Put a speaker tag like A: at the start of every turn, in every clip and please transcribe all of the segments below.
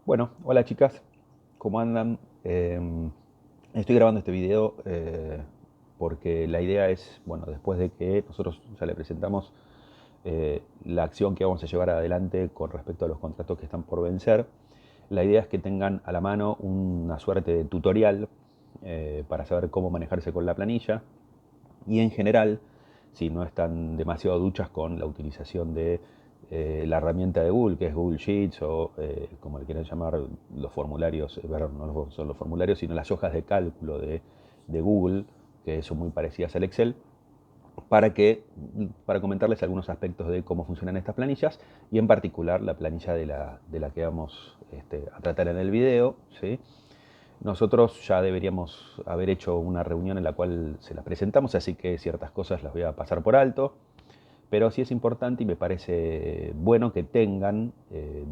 A: Bueno, hola chicas, ¿cómo andan? Estoy grabando este video porque la idea es, bueno, después de que nosotros ya le presentamos la acción que vamos a llevar adelante con respecto a los contratos que están por vencer, la idea es que tengan a la mano una suerte de tutorial para saber cómo manejarse con la planilla y en general, si no están demasiado duchas con la utilización de la herramienta de Google, que es Google Sheets o como le quieran llamar, los formularios, perdón, no son los formularios, sino las hojas de cálculo de Google, que son muy parecidas al Excel, para, que, para comentarles algunos aspectos de cómo funcionan estas planillas y en particular la planilla de la que vamos a tratar en el video, ¿sí? Nosotros ya deberíamos haber hecho una reunión en la cual se las presentamos, así que ciertas cosas las voy a pasar por alto, pero sí es importante y me parece bueno que tengan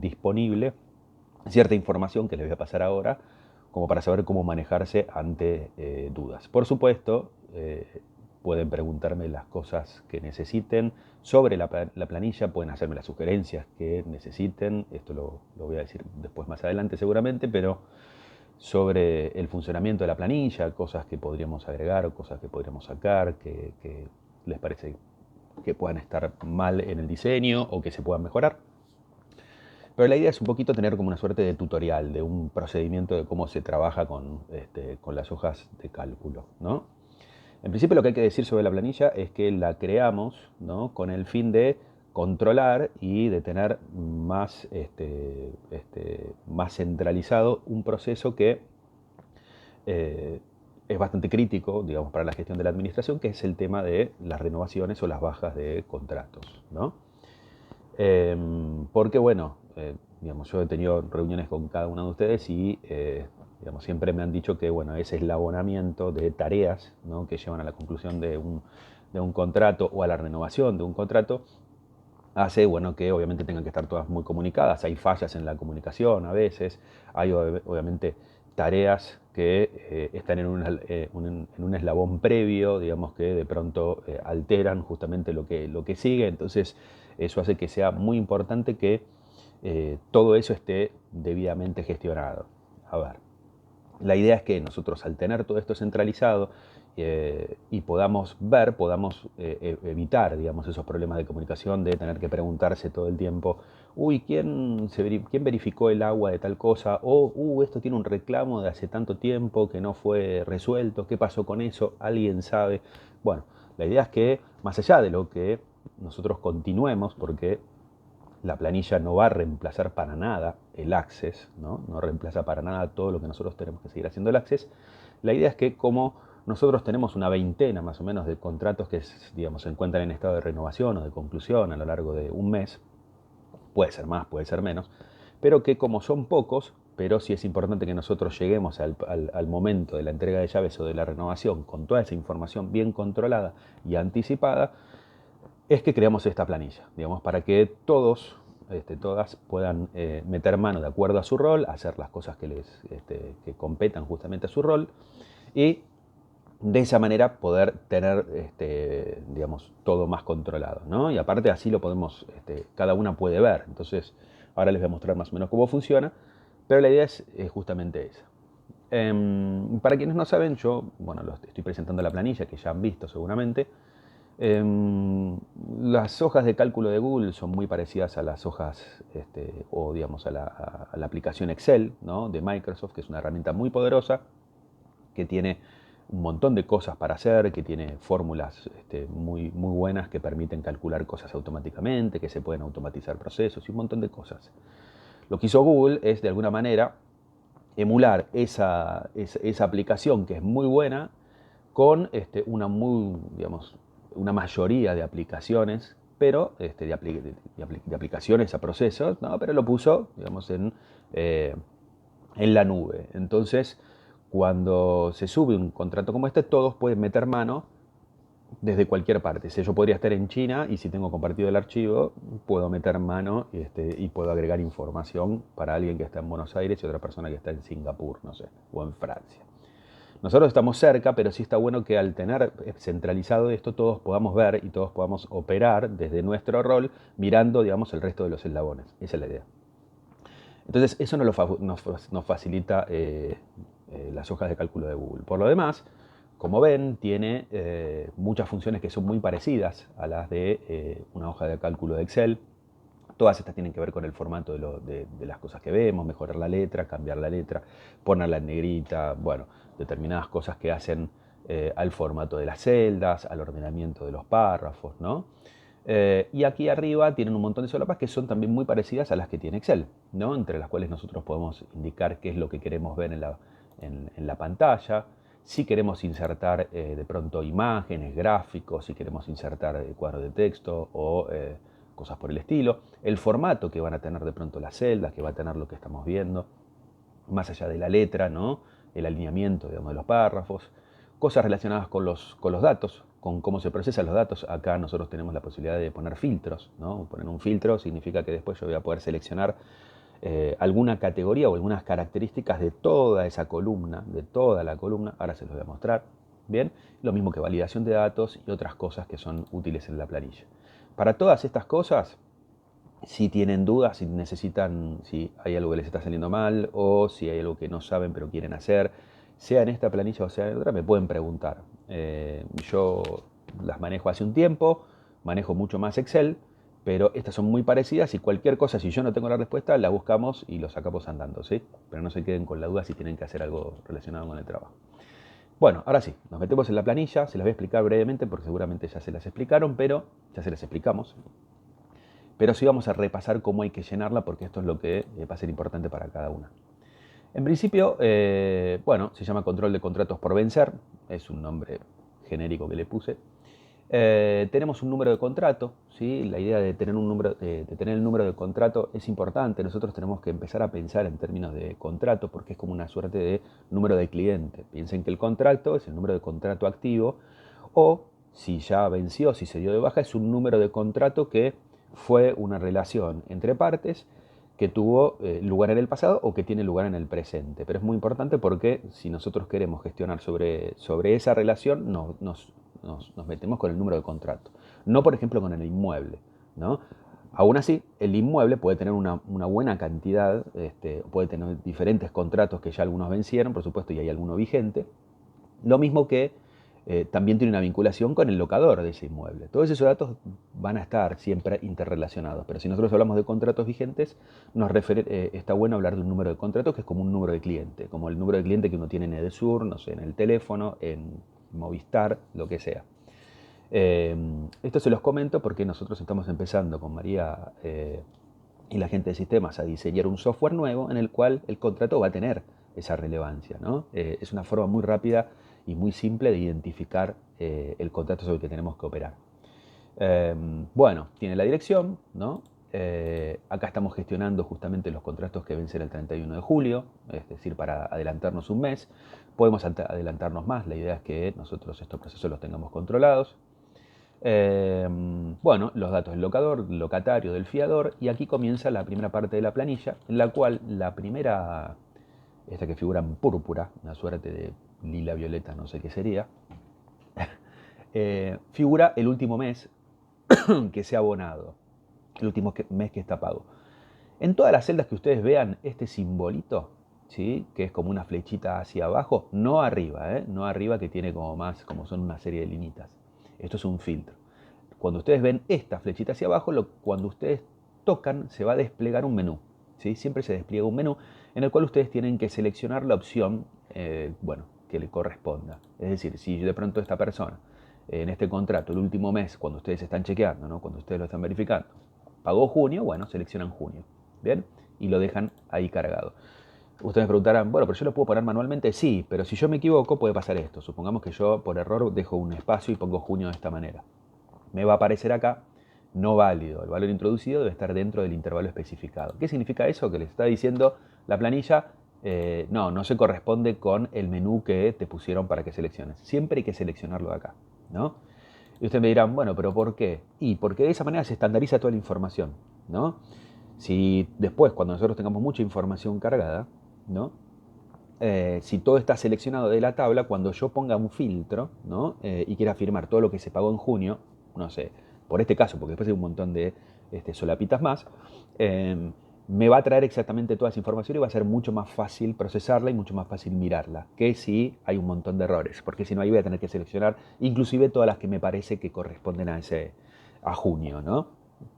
A: disponible cierta información que les voy a pasar ahora, como para saber cómo manejarse ante dudas. Por supuesto, pueden preguntarme las cosas que necesiten sobre la planilla, pueden hacerme las sugerencias que necesiten, esto lo voy a decir después más adelante seguramente, pero sobre el funcionamiento de la planilla, cosas que podríamos agregar o cosas que podríamos sacar, que les parece que puedan estar mal en el diseño o que se puedan mejorar. Pero la idea es un poquito tener como una suerte de tutorial, de un procedimiento de cómo se trabaja con las hojas de cálculo, ¿no? En principio lo que hay que decir sobre la planilla es que la creamos, ¿no?, con el fin de controlar y de tener más centralizado un proceso que eh, es bastante crítico, digamos, para la gestión de la administración, que es el tema de las renovaciones o las bajas de contratos, ¿no? Porque, bueno, digamos, yo he tenido reuniones con cada uno de ustedes y, digamos, siempre me han dicho que, bueno, ese eslabonamiento de tareas, ¿no?, que llevan a la conclusión de un contrato o a la renovación de un contrato hace, bueno, que obviamente tengan que estar todas muy comunicadas. Hay fallas en la comunicación a veces, hay obviamente tareas que están en un eslabón previo, digamos, que de pronto alteran justamente lo que sigue. Entonces eso hace que sea muy importante que todo eso esté debidamente gestionado. A ver, la idea es que nosotros, al tener todo esto centralizado y podamos ver, podamos evitar, digamos, esos problemas de comunicación, de tener que preguntarse todo el tiempo, uy, ¿quién verificó el agua de tal cosa? O, esto tiene un reclamo de hace tanto tiempo que no fue resuelto, ¿qué pasó con eso? ¿Alguien sabe? Bueno, la idea es que, más allá de lo que nosotros continuemos, porque la planilla no va a reemplazar para nada el Access, ¿no? No reemplaza para nada todo lo que nosotros tenemos que seguir haciendo el Access. La idea es que, como nosotros tenemos una veintena más o menos de contratos que, digamos, se encuentran en estado de renovación o de conclusión a lo largo de un mes, puede ser más, puede ser menos, pero que como son pocos, pero sí es importante que nosotros lleguemos al momento de la entrega de llaves o de la renovación con toda esa información bien controlada y anticipada, es que creamos esta planilla, digamos, para que todas puedan meter mano de acuerdo a su rol, hacer las cosas que competan justamente a su rol y de esa manera poder tener, digamos, todo más controlado, ¿no? Y aparte así lo podemos, cada una puede ver. Entonces, ahora les voy a mostrar más o menos cómo funciona, pero la idea es justamente esa. Para quienes no saben, yo, bueno, estoy presentando la planilla que ya han visto seguramente. Las hojas de cálculo de Google son muy parecidas a las hojas, o digamos a la aplicación Excel, ¿no?, de Microsoft, que es una herramienta muy poderosa, que tiene un montón de cosas para hacer, que tiene fórmulas muy, muy buenas que permiten calcular cosas automáticamente, que se pueden automatizar procesos y un montón de cosas. Lo que hizo Google es, de alguna manera, emular esa aplicación, que es muy buena, con una mayoría de aplicaciones, pero de aplicaciones a procesos, ¿no? Pero lo puso, digamos, en la nube. Entonces, cuando se sube un contrato como este, todos pueden meter mano desde cualquier parte. Si yo podría estar en China y si tengo compartido el archivo, puedo meter mano y puedo agregar información para alguien que está en Buenos Aires y otra persona que está en Singapur, no sé, o en Francia. Nosotros estamos cerca, pero sí está bueno que, al tener centralizado esto, todos podamos ver y todos podamos operar desde nuestro rol, mirando, digamos, el resto de los eslabones. Esa es la idea. Entonces, eso nos facilita las hojas de cálculo de Google. Por lo demás, como ven, tiene muchas funciones que son muy parecidas a las de una hoja de cálculo de Excel. Todas estas tienen que ver con el formato de las cosas que vemos, mejorar la letra, cambiar la letra, ponerla en negrita, bueno, determinadas cosas que hacen al formato de las celdas, al ordenamiento de los párrafos, ¿no? Y aquí arriba tienen un montón de solapas que son también muy parecidas a las que tiene Excel, ¿no? Entre las cuales nosotros podemos indicar qué es lo que queremos ver en la pantalla, si queremos insertar de pronto imágenes, gráficos, si queremos insertar cuadros de texto o cosas por el estilo, el formato que van a tener de pronto las celdas, que va a tener lo que estamos viendo, más allá de la letra, ¿no? El alineamiento, digamos, de los párrafos, cosas relacionadas con los datos, con cómo se procesan los datos. Acá nosotros tenemos la posibilidad de poner filtros, ¿no? Poner un filtro significa que después yo voy a poder seleccionar alguna categoría o algunas características de toda esa columna, de toda la columna. Ahora se los voy a mostrar. Bien, lo mismo que validación de datos y otras cosas que son útiles en la planilla. Para todas estas cosas, si tienen dudas, si necesitan, si hay algo que les está saliendo mal o si hay algo que no saben pero quieren hacer, sea en esta planilla o sea en otra, me pueden preguntar. Yo las manejo hace un tiempo, manejo mucho más Excel, pero estas son muy parecidas y cualquier cosa, si yo no tengo la respuesta, la buscamos y lo sacamos andando, ¿sí? Pero no se queden con la duda si tienen que hacer algo relacionado con el trabajo. Bueno, ahora sí, nos metemos en la planilla, se las voy a explicar brevemente porque seguramente ya se las explicaron, pero ya se las explicamos. Pero sí vamos a repasar cómo hay que llenarla porque esto es lo que va a ser importante para cada una. En principio, bueno, se llama control de contratos por vencer, es un nombre genérico que le puse. Tenemos un número de contrato, ¿sí? La idea de tener, de tener el número de contrato es importante. Nosotros tenemos que empezar a pensar en términos de contrato porque es como una suerte de número de cliente. Piensen que el contrato es el número de contrato activo o si ya venció, si se dio de baja, es un número de contrato que fue una relación entre partes que tuvo lugar en el pasado o que tiene lugar en el presente. Pero es muy importante porque si nosotros queremos gestionar sobre esa relación, nos metemos con el número de contrato. No, por ejemplo, con el inmueble, ¿no? Aún así, el inmueble puede tener una buena cantidad, puede tener diferentes contratos que ya algunos vencieron, por supuesto, y hay alguno vigente. Lo mismo que también tiene una vinculación con el locador de ese inmueble. Todos esos datos van a estar siempre interrelacionados, pero si nosotros hablamos de contratos vigentes, está bueno hablar de un número de contratos que es como un número de cliente, como el número de cliente que uno tiene en Edesur, no sé, en el teléfono, en Movistar, lo que sea. Esto se los comento porque nosotros estamos empezando con María y la gente de sistemas a diseñar un software nuevo en el cual el contrato va a tener esa relevancia, ¿no? Es una forma muy rápida y muy simple de identificar el contrato sobre el que tenemos que operar. Bueno, tiene la dirección, ¿no? Acá estamos gestionando justamente los contratos que vencen el 31 de julio, es decir, para adelantarnos un mes. Podemos adelantarnos más, la idea es que nosotros estos procesos los tengamos controlados. Bueno, los datos del locador, del locatario, del fiador, y aquí comienza la primera parte de la planilla, en la cual la primera, esta que figura en púrpura, una suerte de lila violeta, no sé qué sería, figura el último mes que se ha abonado, el último mes que está pago. En todas las celdas que ustedes vean este simbolito, ¿sí? Que es como una flechita hacia abajo, no arriba, no arriba que tiene como son una serie de linitas. Esto es un filtro. Cuando ustedes ven esta flechita hacia abajo, cuando ustedes tocan se va a desplegar un menú, ¿sí? Siempre se despliega un menú en el cual ustedes tienen que seleccionar la opción bueno, que le corresponda. Es decir, si de pronto esta persona en este contrato, el último mes, cuando ustedes están chequeando, ¿no? Cuando ustedes lo están verificando, pagó junio, bueno, seleccionan junio, ¿bien? Y lo dejan ahí cargado. Ustedes me preguntarán, bueno, pero yo lo puedo poner manualmente. Sí, pero si yo me equivoco puede pasar esto. Supongamos que yo por error dejo un espacio y pongo junio de esta manera. Me va a aparecer acá no válido. El valor introducido debe estar dentro del intervalo especificado. ¿Qué significa eso? Que les está diciendo la planilla, no se corresponde con el menú que te pusieron para que selecciones. Siempre hay que seleccionarlo de acá, ¿no? Y ustedes me dirán, bueno, pero ¿por qué? Y porque de esa manera se estandariza toda la información, ¿no? Si después, cuando nosotros tengamos mucha información cargada, ¿no? Si todo está seleccionado de la tabla, cuando yo ponga un filtro, ¿no? Y quiera afirmar todo lo que se pagó en junio, no sé, por este caso, porque después hay un montón de solapitas más, me va a traer exactamente toda esa información y va a ser mucho más fácil procesarla y mucho más fácil mirarla, que si hay un montón de errores, porque si no ahí voy a tener que seleccionar inclusive todas las que me parece que corresponden a junio, ¿no?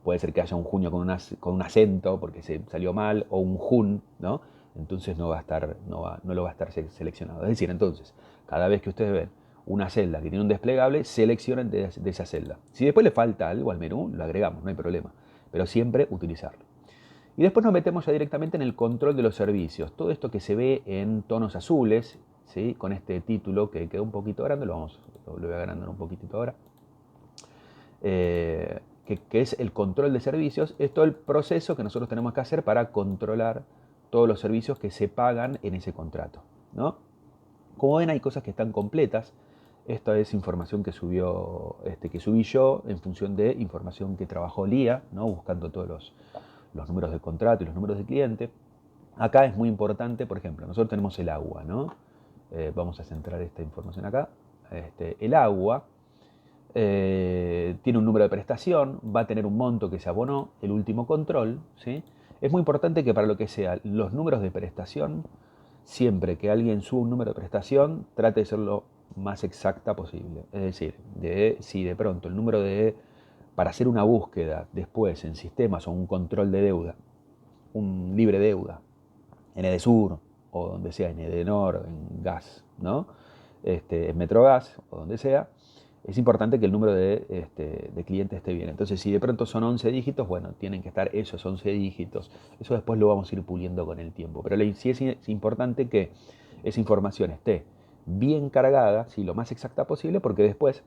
A: Puede ser que haya un junio con un acento porque se salió mal, o un jun, ¿no? Entonces no lo va a estar seleccionado. Es decir, entonces, cada vez que ustedes ven una celda que tiene un desplegable, seleccionen de esa celda. Si después le falta algo al menú, lo agregamos, no hay problema, pero siempre utilizarlo. Y después nos metemos ya directamente en el control de los servicios. Todo esto que se ve en tonos azules, ¿sí? Con este título que quedó un poquito grande, lo voy agrandar un poquitito ahora, que es el control de servicios. Es todo el proceso que nosotros tenemos que hacer para controlar todos los servicios que se pagan en ese contrato, ¿no? Como ven, hay cosas que están completas. Esta es información que subí yo en función de información que trabajó Lía, ¿no? Buscando todos los números de contrato y los números de cliente. Acá es muy importante, por ejemplo, nosotros tenemos el agua, ¿no? Vamos a centrar esta información acá. El agua tiene un número de prestación, va a tener un monto que se abonó, el último control, ¿sí? Es muy importante que para lo que sea los números de prestación, siempre que alguien suba un número de prestación, trate de ser lo más exacta posible. Es decir, si de pronto el número para hacer una búsqueda después en sistemas o un control de deuda, un libre deuda, en Edesur o donde sea, en Edenor, en Gas, ¿no? En Metrogas o donde sea, es importante que el número de clientes esté bien. Entonces, si de pronto son 11 dígitos, bueno, tienen que estar esos 11 dígitos. Eso después lo vamos a ir puliendo con el tiempo. Pero sí es importante que esa información esté bien cargada, sí, lo más exacta posible, porque después,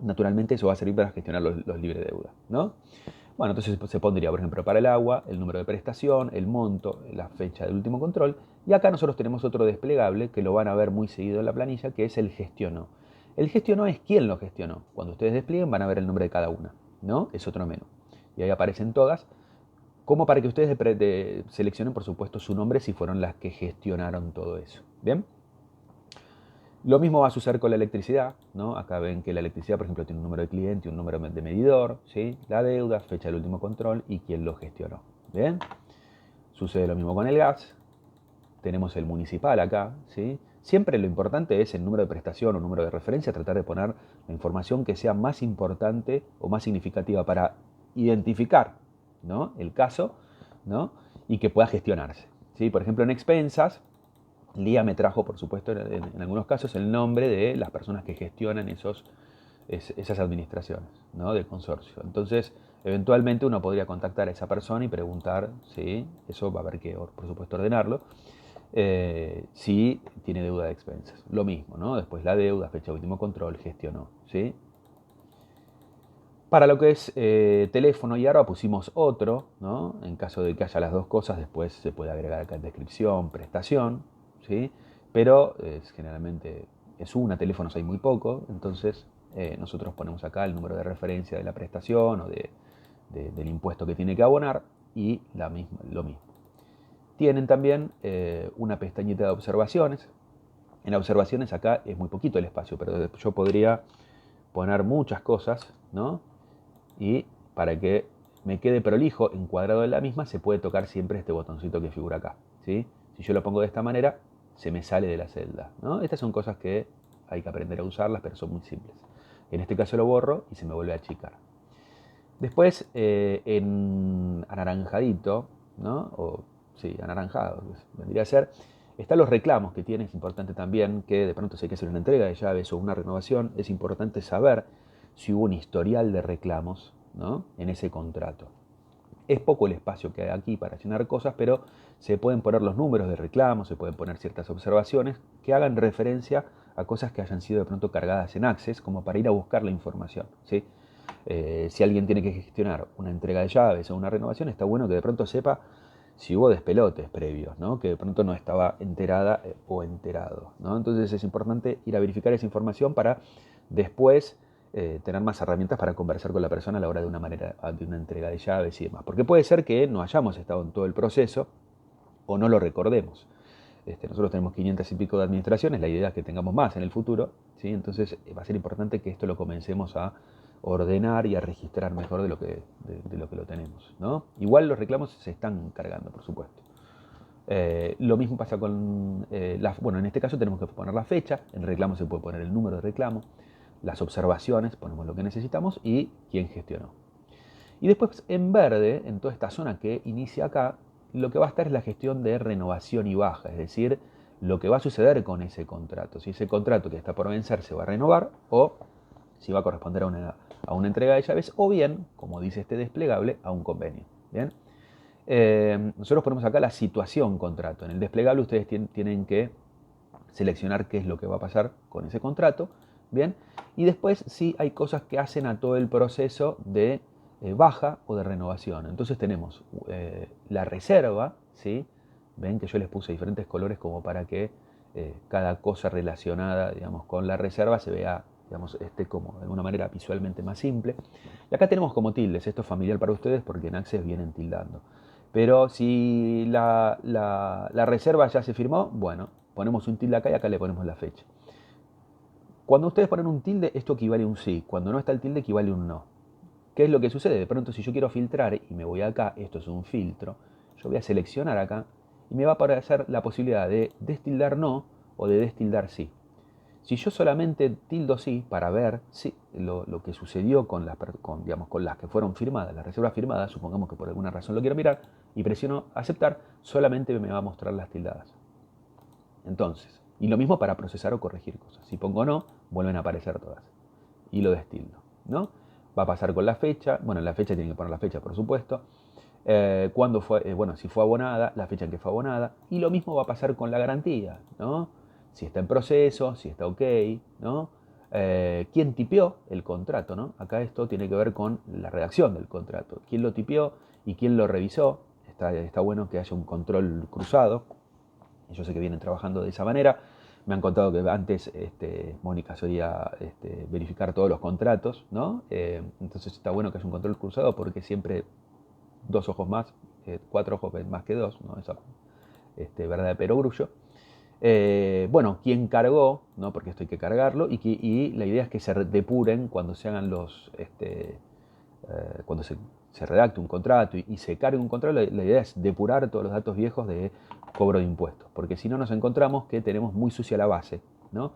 A: naturalmente, eso va a servir para gestionar los libres deuda, ¿no? Bueno, entonces se pondría, por ejemplo, para el agua, el número de prestación, el monto, la fecha del último control. Y acá nosotros tenemos otro desplegable que lo van a ver muy seguido en la planilla, que es el gestionó. El gestionó es quién lo gestionó. Cuando ustedes desplieguen van a ver el nombre de cada una, ¿no? Es otro menú. Y ahí aparecen todas, como para que ustedes seleccionen, por supuesto, su nombre si fueron las que gestionaron todo eso. ¿Bien? Lo mismo va a suceder con la electricidad, ¿no? Acá ven que la electricidad, por ejemplo, tiene un número de cliente y un número de medidor, ¿sí? La deuda, fecha del último control y quién lo gestionó. ¿Bien? Sucede lo mismo con el gas. Tenemos el municipal acá, ¿sí? Siempre lo importante es el número de prestación o número de referencia, tratar de poner la información que sea más importante o más significativa para identificar, ¿no? El caso, ¿no? Y que pueda gestionarse, ¿sí? Por ejemplo, en expensas, Lía me trajo, por supuesto, en algunos casos, el nombre de las personas que gestionan esas administraciones, ¿no? Del consorcio. Entonces, eventualmente uno podría contactar a esa persona y preguntar, ¿sí? Eso va a haber que, por supuesto, ordenarlo, si tiene deuda de expensas. Lo mismo, ¿no? Después la deuda, fecha de último control, gestionó, ¿sí? Para lo que es teléfono y ARPA pusimos otro, ¿no? En caso de que haya las dos cosas, después se puede agregar acá en descripción, prestación, ¿sí? Pero generalmente es una, teléfonos hay muy poco, entonces nosotros ponemos acá el número de referencia de la prestación o del impuesto que tiene que abonar y lo mismo. Tienen también una pestañita de observaciones. En observaciones acá es muy poquito el espacio, pero yo podría poner muchas cosas, ¿no? Y para que me quede prolijo, encuadrado en la misma, se puede tocar siempre este botoncito que figura acá, ¿sí? Si yo lo pongo de esta manera, se me sale de la celda, ¿no? Estas son cosas que hay que aprender a usarlas, pero son muy simples. En este caso lo borro y se me vuelve a achicar. Después, en anaranjadito, ¿no? O sí, anaranjado, vendría a ser, están los reclamos que tiene. Es importante también que de pronto si hay que hacer una entrega de llaves o una renovación, es importante saber si hubo un historial de reclamos, ¿no? En ese contrato. Es poco el espacio que hay aquí para llenar cosas, pero se pueden poner los números de reclamos, se pueden poner ciertas observaciones que hagan referencia a cosas que hayan sido de pronto cargadas en Access, como para ir a buscar la información, ¿sí? Si alguien tiene que gestionar una entrega de llaves o una renovación, está bueno que de pronto sepa si hubo despelotes previos, ¿no? Que de pronto no estaba enterada o enterado, ¿no? Entonces es importante ir a verificar esa información para después tener más herramientas para conversar con la persona a la hora de una entrega de llaves y demás. Porque puede ser que no hayamos estado en todo el proceso o no lo recordemos. Nosotros tenemos 500 y pico de administraciones, la idea es que tengamos más en el futuro, ¿sí? Entonces va a ser importante que esto lo comencemos a ordenar y a registrar mejor de lo que lo tenemos, ¿no? Igual los reclamos se están cargando, por supuesto. Lo mismo pasa con, bueno, en este caso tenemos que poner la fecha, en el reclamo se puede poner el número de reclamo, las observaciones, ponemos lo que necesitamos y quién gestionó. Y después en verde, en toda esta zona que inicia acá, lo que va a estar es la gestión de renovación y baja, es decir, lo que va a suceder con ese contrato. Si ese contrato que está por vencer se va a renovar o si va a corresponder a una entrega de llaves o bien, como dice este desplegable, a un convenio. ¿Bien? Nosotros ponemos acá la situación contrato. En el desplegable ustedes tienen que seleccionar qué es lo que va a pasar con ese contrato. ¿Bien? Y después sí hay cosas que hacen a todo el proceso de baja o de renovación. Entonces tenemos la reserva, ¿sí? Ven que yo les puse diferentes colores como para que cada cosa relacionada, digamos, con la reserva se vea, digamos, como de alguna manera visualmente más simple. Y acá tenemos como tildes, esto es familiar para ustedes porque en Access vienen tildando. Pero si la reserva ya se firmó, bueno, ponemos un tilde acá y acá le ponemos la fecha. Cuando ustedes ponen un tilde, esto equivale a un sí. Cuando no está el tilde, equivale a un no. ¿Qué es lo que sucede? De pronto, si yo quiero filtrar y me voy acá, esto es un filtro, yo voy a seleccionar acá y me va a aparecer la posibilidad de destildar no o de destildar sí. Si yo solamente tildo sí para ver sí, lo que sucedió con las que fueron firmadas, las reservas firmadas, supongamos que por alguna razón lo quiero mirar, y presiono aceptar, solamente me va a mostrar las tildadas. Entonces, y lo mismo para procesar o corregir cosas. Si pongo no, vuelven a aparecer todas. Y lo destildo, ¿no? Va a pasar con la fecha, bueno, en la fecha tienen que poner la fecha, por supuesto. Cuándo fue, bueno, si fue abonada, la fecha en que fue abonada. Y lo mismo va a pasar con la garantía, ¿no? Si está en proceso, si está ok, ¿no? ¿Quién tipió el contrato, ¿no? Acá esto tiene que ver con la redacción del contrato. ¿Quién lo tipió y quién lo revisó? Está bueno que haya un control cruzado. Yo sé que vienen trabajando de esa manera. Me han contado que antes Mónica solía verificar todos los contratos, ¿no? Entonces está bueno que haya un control cruzado porque siempre 2 ojos más, 4 ojos ven más que 2, ¿no? Esa verdad de perogrullo. Bueno, quién cargó, ¿no? Porque esto hay que cargarlo, y la idea es que se depuren cuando se hagan cuando se redacte un contrato y se cargue un contrato, la idea es depurar todos los datos viejos de cobro de impuestos, porque si no nos encontramos que tenemos muy sucia la base, ¿no?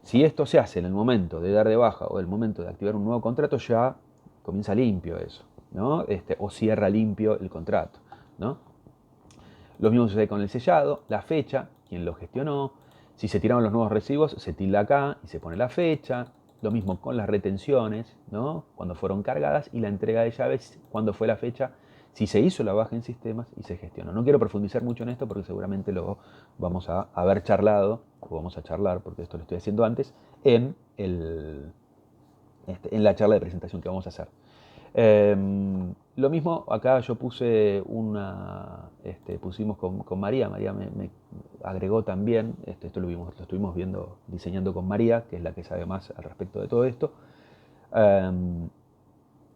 A: Si esto se hace en el momento de dar de baja o el momento de activar un nuevo contrato, ya comienza limpio eso, ¿no? O cierra limpio el contrato, ¿no? Lo mismo sucede con el sellado, la fecha, quién lo gestionó. Si se tiraron los nuevos recibos, se tilda acá y se pone la fecha. Lo mismo con las retenciones, ¿no? Cuando fueron cargadas, y la entrega de llaves, cuando fue la fecha, si se hizo la baja en sistemas y se gestionó. No quiero profundizar mucho en esto porque seguramente lo vamos a haber charlado, o vamos a charlar, porque esto lo estoy haciendo antes, en la charla de presentación que vamos a hacer. Lo mismo, acá yo puse pusimos con María me agregó también, esto lo estuvimos viendo, diseñando con María, que es la que sabe más al respecto de todo esto.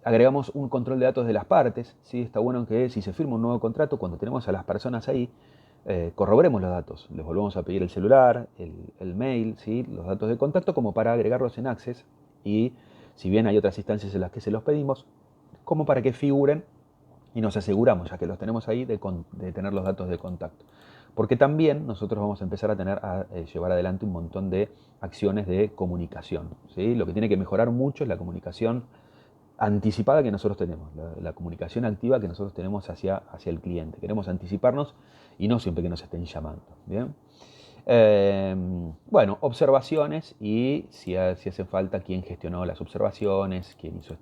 A: Agregamos un control de datos de las partes, ¿sí? Está bueno que si se firma un nuevo contrato, cuando tenemos a las personas ahí, corroboremos los datos, les volvemos a pedir el celular, el mail, ¿sí? Los datos de contacto como para agregarlos en Access, y si bien hay otras instancias en las que se los pedimos, como para que figuren y nos aseguramos, ya que los tenemos ahí, de tener los datos de contacto. Porque también nosotros vamos a empezar a llevar adelante un montón de acciones de comunicación, ¿sí? Lo que tiene que mejorar mucho es la comunicación anticipada que nosotros tenemos, la comunicación activa que nosotros tenemos hacia el cliente. Queremos anticiparnos y no siempre que nos estén llamando, ¿bien? Bueno, observaciones y si hace falta quién gestionó las observaciones, quién hizo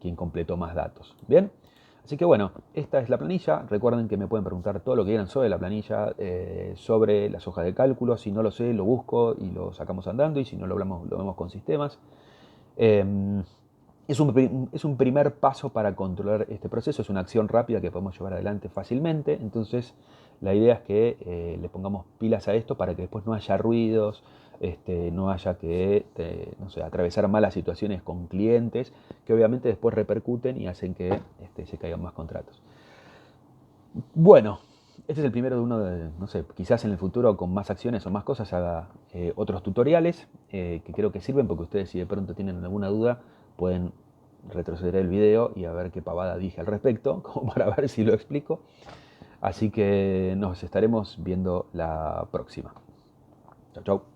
A: quién completó más datos. Bien, así que bueno, esta es la planilla. Recuerden que me pueden preguntar todo lo que quieran sobre la planilla, sobre las hojas de cálculo. Si no lo sé, lo busco y lo sacamos andando, y si no lo vemos con sistemas. Es un primer paso para controlar este proceso, es una acción rápida que podemos llevar adelante fácilmente. Entonces la idea es que le pongamos pilas a esto para que después no haya ruidos, no haya que no sé, atravesar malas situaciones con clientes que obviamente después repercuten y hacen que se caigan más contratos. Bueno, Este es el primero de uno de, no sé, quizás en el futuro con más acciones o más cosas haga otros tutoriales que creo que sirven, porque ustedes si de pronto tienen alguna duda pueden retroceder el video y a ver qué pavada dije al respecto, como para ver si lo explico. Así que nos estaremos viendo la próxima. Chau, chau.